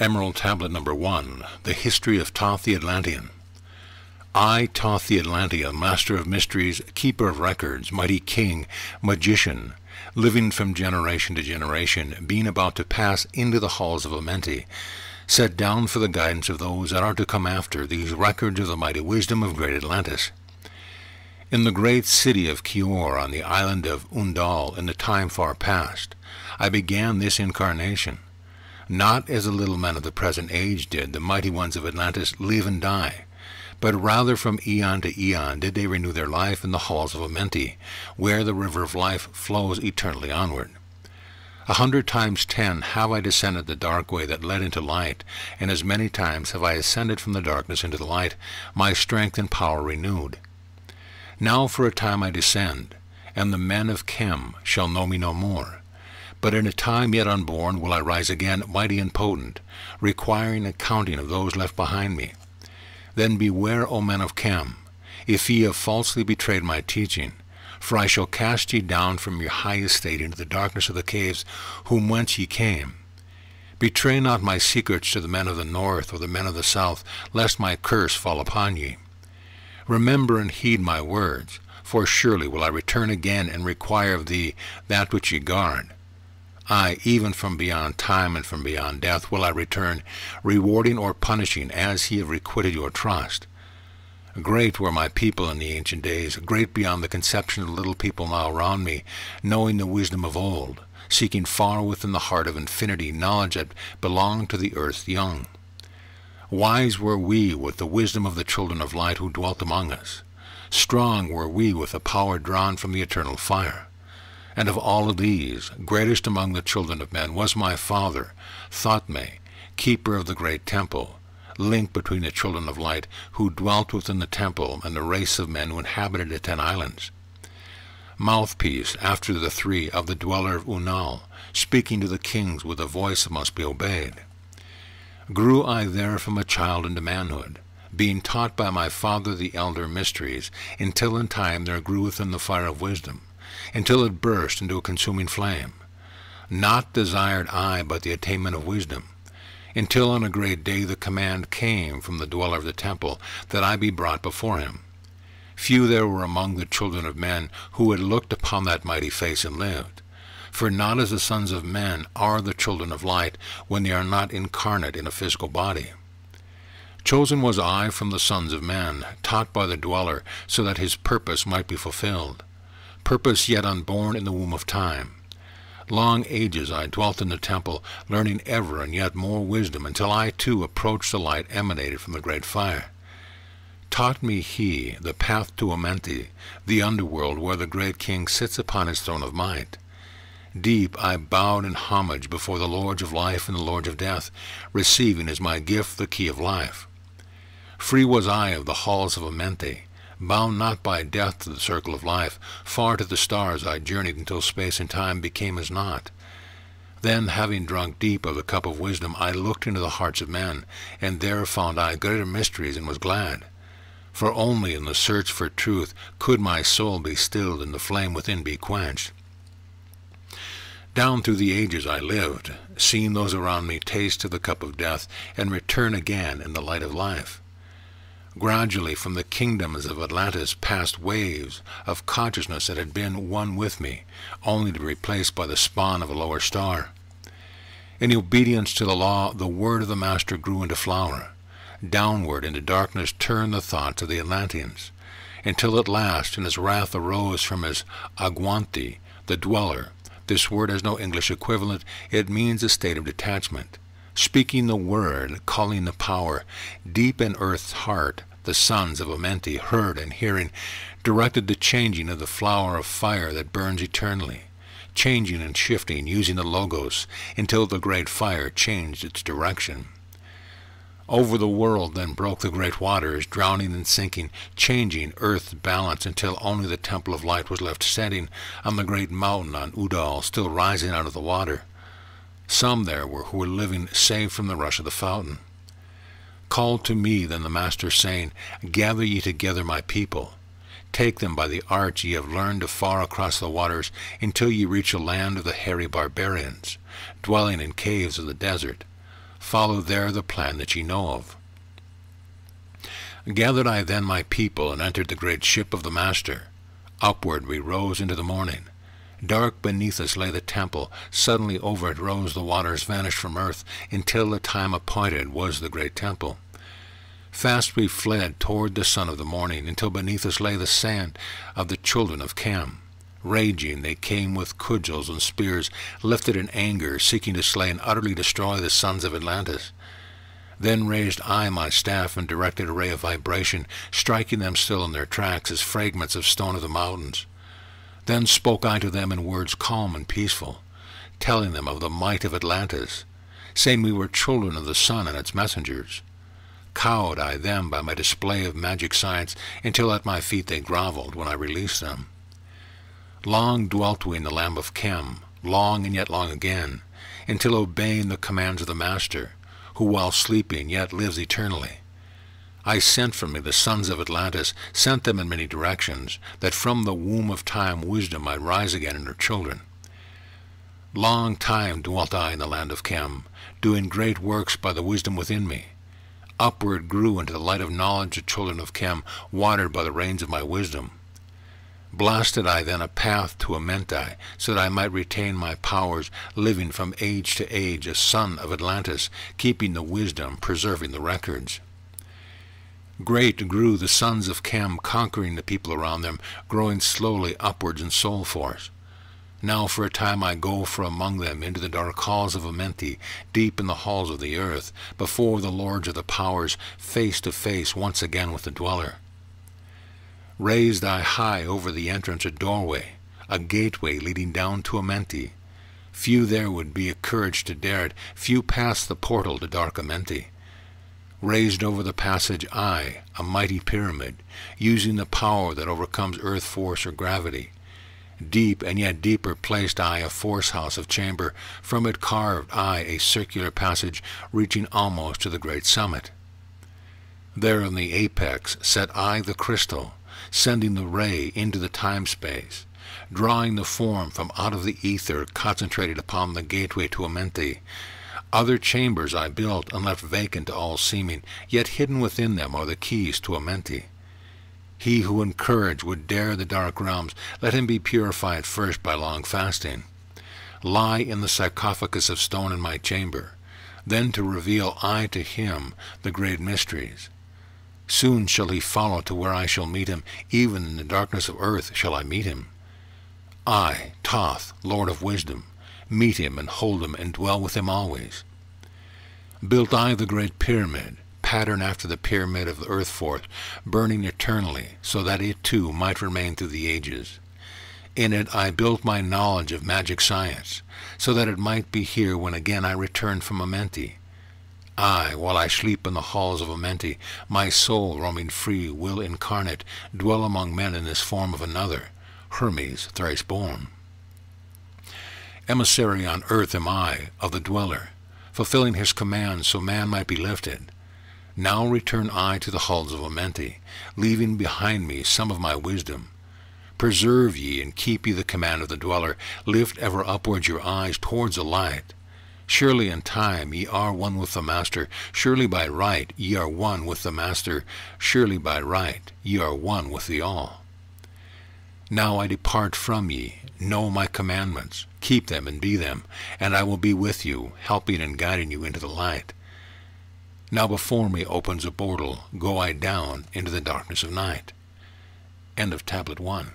Emerald Tablet number 1, The History of Thoth the Atlanean. I, Thoth the Atlanean, master of mysteries, keeper of records, mighty king, magician, living from generation to generation, being about to pass into the halls of Amenti, set down for the guidance of those that are to come after these records of the mighty wisdom of great Atlantis. In the great city of Kior, on the island of Undal, in the time far past, I began this incarnation. Not as the little men of the present age did, the mighty ones of Atlantis, live and die, but rather from eon to eon did they renew their life in the halls of Amenti, where the river of life flows eternally onward. 100 times 10 have I descended the dark way that led into light, and as many times have I ascended from the darkness into the light, my strength and power renewed. Now for a time I descend, and the men of Chem shall know me no more. But in a time yet unborn will I rise again, mighty and potent, requiring accounting of those left behind me. Then beware, O men of Chem, if ye have falsely betrayed my teaching, for I shall cast ye down from your high estate into the darkness of the caves, whom whence ye came. Betray not my secrets to the men of the north or the men of the south, lest my curse fall upon ye. Remember and heed my words, for surely will I return again and require of thee that which ye guard. I, even from beyond time and from beyond death, will I return, rewarding or punishing as ye have requited your trust. Great were my people in the ancient days, great beyond the conception of the little people now around me, knowing the wisdom of old, seeking far within the heart of infinity knowledge that belonged to the earth's young. Wise were we with the wisdom of the children of light who dwelt among us. Strong were we with the power drawn from the eternal fire. And of all of these, greatest among the children of men was my father, Thoth, keeper of the great temple, link between the children of light who dwelt within the temple and the race of men who inhabited the 10 islands. Mouthpiece, after the 3, of the dweller of Unal, speaking to the kings with a voice that must be obeyed. Grew I there from a child into manhood, being taught by my father the elder mysteries, until in time there grew within the fire of wisdom, until it burst into a consuming flame. Not desired I but the attainment of wisdom, until on a great day the command came from the dweller of the temple that I be brought before him. Few there were among the children of men who had looked upon that mighty face and lived. For not as the sons of men are the children of light when they are not incarnate in a physical body. Chosen was I from the sons of men, taught by the dweller, so that his purpose might be fulfilled. Purpose yet unborn in the womb of time. Long ages I dwelt in the temple, learning ever and yet more wisdom, until I too approached the light emanated from the great fire. Taught me he the path to Amenti, the underworld where the great king sits upon his throne of might. Deep I bowed in homage before the lords of life and the lords of death, receiving as my gift the key of life. Free was I of the halls of Amenti, bound not by death to the circle of life. Far to the stars I journeyed until space and time became as naught. Then, having drunk deep of the cup of wisdom, I looked into the hearts of men, and there found I greater mysteries and was glad. For only in the search for truth could my soul be stilled and the flame within be quenched. Down through the ages I lived, seeing those around me taste of the cup of death, and return again in the light of life. Gradually from the kingdoms of Atlantis passed waves of consciousness that had been one with me, only to be replaced by the spawn of a lower star. In obedience to the law, the word of the Master grew into flower. Downward into darkness turned the thoughts of the Atlanteans, until at last in his wrath arose from his Agwanti, the dweller. This word has no English equivalent. It means a state of detachment. Speaking the word, calling the power, deep in earth's heart, the sons of Amenti, heard and hearing, directed the changing of the flower of fire that burns eternally, changing and shifting, using the logos, until the great fire changed its direction. Over the world then broke the great waters, drowning and sinking, changing earth's balance until only the temple of light was left standing on the great mountain on Udal, still rising out of the water. Some there were who were living saved from the rush of the fountain. Called to me then the Master, saying, Gather ye together my people. Take them by the art ye have learned afar across the waters, until ye reach a land of the hairy barbarians, dwelling in caves of the desert. follow there the plan that ye know of. Gathered I then my people, and entered the great ship of the Master. Upward we rose into the morning. Dark beneath us lay the temple. Suddenly over it rose the waters, vanished from earth, until the time appointed was the great temple. Fast we fled toward the sun of the morning, until beneath us lay the sand of the children of Chem. Raging they came with cudgels and spears, lifted in anger, seeking to slay and utterly destroy the sons of Atlantis. Then raised I my staff and directed a ray of vibration, striking them still in their tracks as fragments of stone of the mountains. Then spoke I to them in words calm and peaceful, telling them of the might of Atlantis, saying we were children of the sun and its messengers. Cowed I them by my display of magic science, until at my feet they grovelled when I released them. Long dwelt we in the land of Chem, long and yet long again, until obeying the commands of the Master, who while sleeping yet lives eternally. I sent from me the sons of Atlantis, sent them in many directions, that from the womb of time wisdom might rise again in her children. Long time dwelt I in the land of Chem, doing great works by the wisdom within me. Upward grew into the light of knowledge the children of Chem, watered by the rains of my wisdom. Blasted I then a path to Amenti, so that I might retain my powers, living from age to age, a son of Atlantis, keeping the wisdom, preserving the records. Great grew the sons of Chem, conquering the people around them, growing slowly upwards in soul force. Now for a time I go from among them into the dark halls of Amenti, deep in the halls of the earth, before the lords of the powers, face to face once again with the dweller. Raised I high over the entrance a doorway, a gateway leading down to Amenti. Few there would be a courage to dare it, few passed the portal to dark Amenti. Raised over the passage I, a mighty pyramid, using the power that overcomes earth force or gravity. Deep and yet deeper placed I a force house of chamber, from it carved I a circular passage reaching almost to the great summit. There in the apex set I the crystal, sending the ray into the time-space, drawing the form from out of the ether concentrated upon the gateway to Amenti. Other chambers I built and left vacant to all seeming, yet hidden within them are the keys to Amenti. He who in courage would dare the dark realms, let him be purified first by long fasting. Lie in the sarcophagus of stone in my chamber, then to reveal I to him the great mysteries. Soon shall he follow to where I shall meet him, even in the darkness of earth shall I meet him. I, Thoth, Lord of Wisdom, meet him and hold him and dwell with him always. Built I the great pyramid, pattern after the pyramid of the earth force, burning eternally, so that it too might remain through the ages. In it I built my knowledge of magic science, so that it might be here when again I returned from Amenti. I, while I sleep in the halls of Amenti, my soul roaming free will incarnate, dwell among men in this form of another, Hermes thrice born. Emissary on earth am I, of the dweller, fulfilling his commands so man might be lifted. Now return I to the halls of Amenti, leaving behind me some of my wisdom. Preserve ye and keep ye the command of the dweller, lift ever upwards your eyes towards the light. Surely in time ye are one with the Master, surely by right ye are one with the Master, surely by right ye are one with the All. Now I depart from ye, know my commandments, keep them and be them, and I will be with you, helping and guiding you into the light. Now before me opens a portal, go I down into the darkness of night. End of Tablet 1.